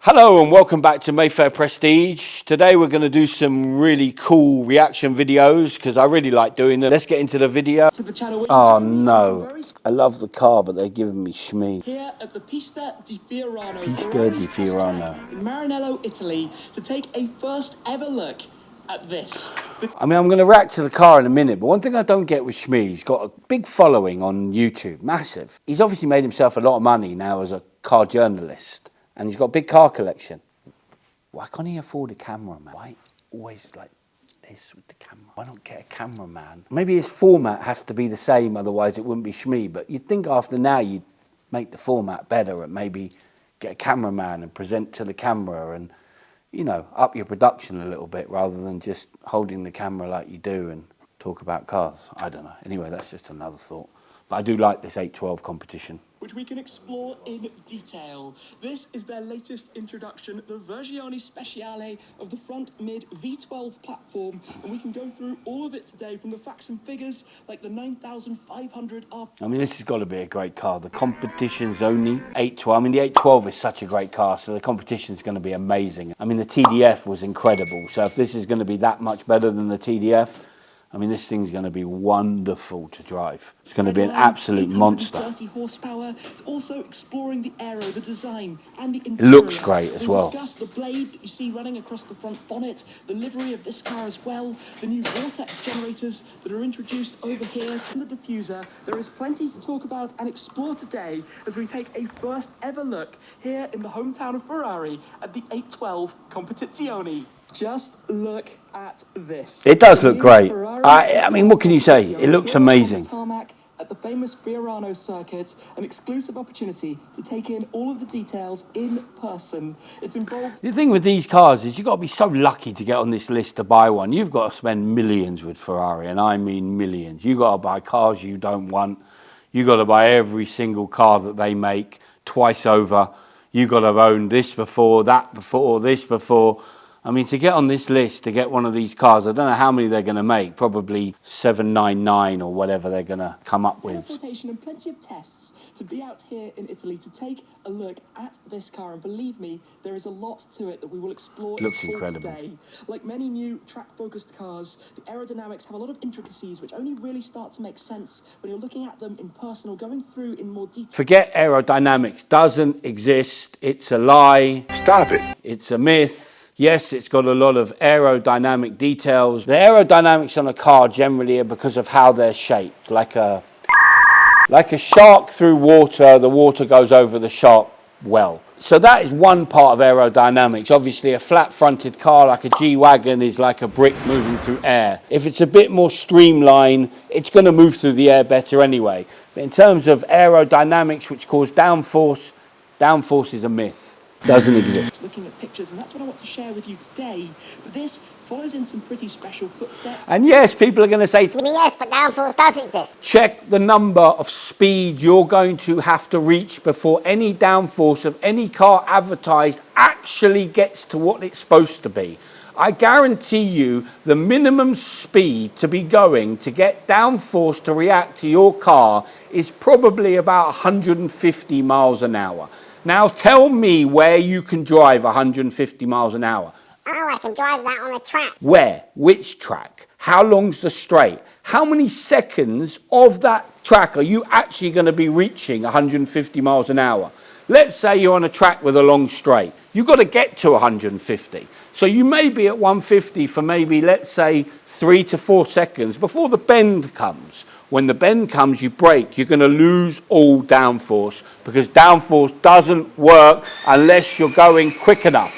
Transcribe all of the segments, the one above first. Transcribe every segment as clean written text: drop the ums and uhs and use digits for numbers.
Hello and welcome back to Mayfair Prestige. Today we're going to do some really cool reaction videos because I really like doing them. Let's get into the video. Oh no, I love the car but they're giving me shmee. Here at the Pista di Fiorano, In Maranello, Italy, to take a first ever look at this. I mean, I'm going to react to the car in a minute, but one thing I don't get with Shmee, he's got a big following on YouTube, massive. He's obviously made himself a lot of money now as a car journalist. And he's got a big car collection. Why can't he afford a cameraman? Why always like this with the camera? Why not get a cameraman? Maybe his format has to be the same, otherwise it wouldn't be Shmee. But you'd think after now you'd make the format better and maybe get a cameraman and present to the camera and, you know, up your production a little bit rather than just holding the camera like you do and talk about cars. I don't know. Anyway, that's just another thought. But I do like this 812 competition, which we can explore in detail. This is their latest introduction, the Versione Speciale of the front mid V12 platform, and we can go through all of it today, from the facts and figures like the 9,500 RPM. I mean, this has got to be a great car. The competition's only 812. I mean, the 812 is such a great car, so the competition's going to be amazing. I mean, the TDF was incredible, so if this is going to be that much better than the TDF, I mean, this thing's going to be wonderful to drive. It's going to be an absolute monster. 30 horsepower. It's also exploring the aero, the design, and the interior. It looks great as well. We'll discuss the blade that you see running across the front bonnet, the livery of this car as well, the new vortex generators that are introduced over here, and the diffuser. There is plenty to talk about and explore today as we take a first ever look here in the hometown of Ferrari at the 812 Competizione. Just look at this. It does look great. I mean, what can you say? It looks amazing. Tarmac at the famous Fiorano circuit, an exclusive opportunity to take in all of the details in person. It's involved. The thing with these cars is you've got to be so lucky to get on this list to buy one. You've got to spend millions with Ferrari, and I mean millions. You've got to buy cars you don't want. You've got to buy every single car that they make twice over. You've got to have owned this before, that before, this before. I mean, to get on this list, to get one of these cars, I don't know how many they're going to make, probably 799 or whatever they're going to come up with. Teleportation and plenty of tests to be out here in Italy to take a look at this car. And believe me, there is a lot to it that we will explore Looks incredible. Today. Like many new track-focused cars, the aerodynamics have a lot of intricacies which only really start to make sense when you're looking at them in person or going through in more detail. Forget aerodynamics. Doesn't exist. It's a lie. Stop it. It's a myth. Yes, it's got a lot of aerodynamic details. The aerodynamics on a car generally are because of how they're shaped. Like a shark through water, the water goes over the shark well. So that is one part of aerodynamics. Obviously, a flat-fronted car like a G-Wagon is like a brick moving through air. If it's a bit more streamlined, it's going to move through the air better anyway. But in terms of aerodynamics, which cause downforce, downforce is a myth. Doesn't exist. Looking at pictures, and that's what I want to share with you today. But this follows in some pretty special footsteps. And yes, people are going to say to me, yes, but downforce does exist. Check the number of speed you're going to have to reach before any downforce of any car advertised actually gets to what it's supposed to be. I guarantee you the minimum speed to be going to get downforce to react to your car is probably about 150 miles an hour. Now tell me where you can drive 150 miles an hour. Oh, I can drive that on a track. Where? Which track? How long's the straight? How many seconds of that track are you actually going to be reaching 150 miles an hour? Let's say you're on a track with a long straight. You've got to get to 150. So you may be at 150 for maybe, let's say, 3 to 4 seconds before the bend comes. When the bend comes, you brake, you're going to lose all downforce because downforce doesn't work unless you're going quick enough,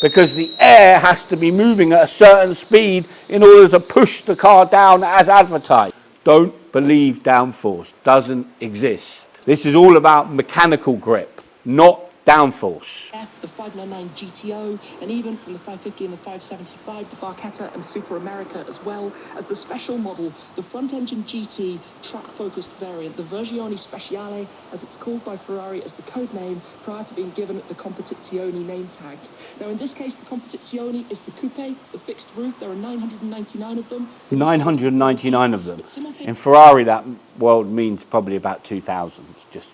because the air has to be moving at a certain speed in order to push the car down as advertised. Don't believe downforce. Doesn't exist. This is all about mechanical grip, not downforce. The 599 GTO, and even from the 550 and the 575, the Barchetta and Super America, as well as the special model, the front-engine GT track-focused variant, the Versione Speciale, as it's called by Ferrari as the code name prior to being given the Competizione name tag. Now, in this case, the Competizione is the coupe, the fixed roof. There are 999 of them. 999 of them. In Ferrari, that world means probably about 2,000, just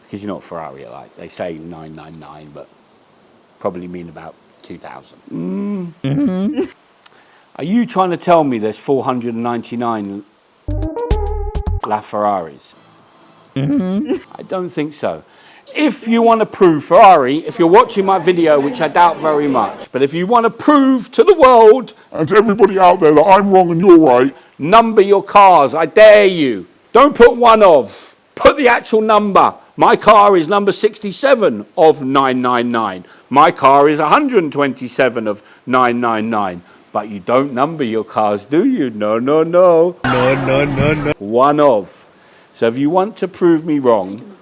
because you know what Ferrari are like. They say 999, but probably mean about 2,000. Are you trying to tell me there's 499 La Ferraris? I don't think so. If you want to prove Ferrari, if you're watching my video, which I doubt very much, but if you want to prove to the world And to everybody out there that I'm wrong and you're right, number your cars, I dare you. Don't put one of, put the actual number. My car is number 67 of 999. My car is 127 of 999. But you don't number your cars, do you? No, no, no. No. One of. So if you want to prove me wrong,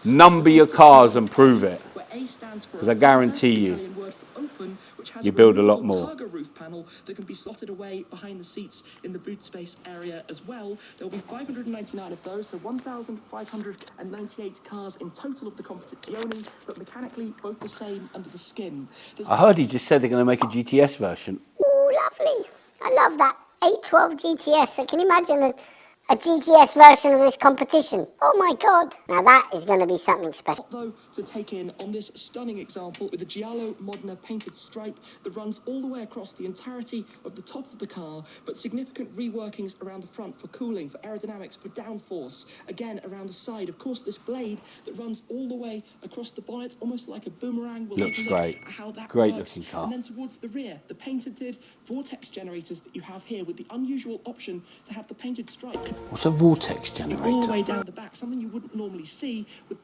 number your cars and prove it. Because I guarantee you, you build a lot more. Roof panel that can be slotted away behind the seats in the boot space area as well. There will be 599 of those, so 1,598 cars in total of the Competizione, but mechanically both the same under the skin. I heard he just said they're going to make a GTS version. Ooh, lovely. I love that 812 GTS. So can you imagine a GTS version of this competition? Oh my God. Now that is going to be something special. Though to take in on this stunning example with the Giallo Modena painted stripe that runs all the way across the entirety of the top of the car, but significant reworkings around the front for cooling, for aerodynamics, for downforce, again around the side. Of course, this blade that runs all the way across the bonnet, almost like a boomerang. We'll Looks great. How that Great works. looking car. And then towards the rear, the patented vortex generators that you have here with the unusual option to have the painted stripe What's a vortex all the generator? way down the back, something you wouldn't normally see with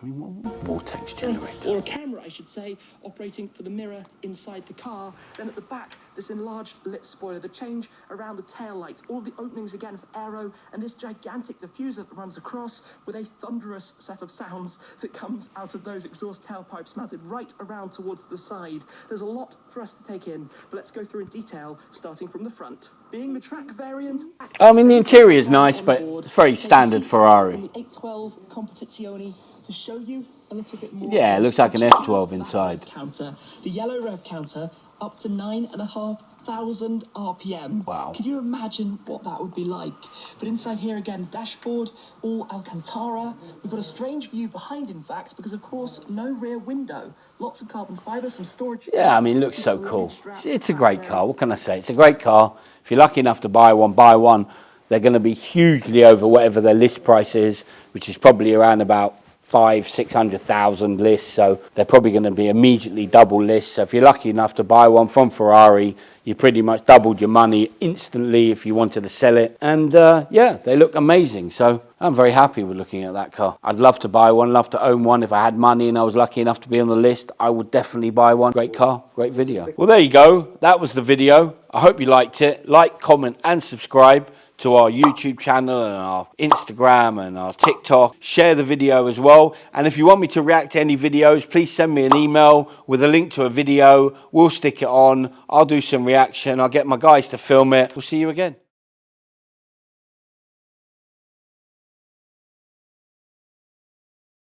I mean, what vortex generator? or a camera, I should say, operating for the mirror inside the car. Then at the back, this enlarged lip spoiler, the change around the tail lights, all the openings again for aero, and this gigantic diffuser that runs across with a thunderous set of sounds that comes out of those exhaust tailpipes mounted right around towards the side. There's a lot for us to take in, but let's go through in detail, starting from the front. Being the track variant... I mean, the interior is nice, but it's very standard Ferrari. On the 812 Competizione to show you a little bit more. Yeah, it looks like an F12 inside. Counter, the yellow rev counter, up to 9,500 RPM. Wow. Could you imagine what that would be like? But inside here again, dashboard, all Alcantara. We've got a strange view behind, in fact, because of course, no rear window. Lots of carbon fibre, some storage. Yeah, I mean, it looks so cool. It's a great car. What can I say? It's a great car. If you're lucky enough to buy one, buy one. They're going to be hugely over whatever their list price is, which is probably around about 500,000-600,000 lists, so they're probably going to be immediately double lists. So if you're lucky enough to buy one from Ferrari, you pretty much doubled your money instantly if you wanted to sell it. And yeah, they look amazing. So I'm very happy with looking at that car. I'd love to buy one, love to own one. If I had money and I was lucky enough to be on the list, I would definitely buy one. Great car, great video. Well, there you go. That was the video. I hope you liked it. Like, comment and subscribe to our YouTube channel and our Instagram and our TikTok. Share the video as well. And if you want me to react to any videos, please send me an email with a link to a video. We'll stick it on. I'll do some reaction. I'll get my guys to film it. We'll see you again.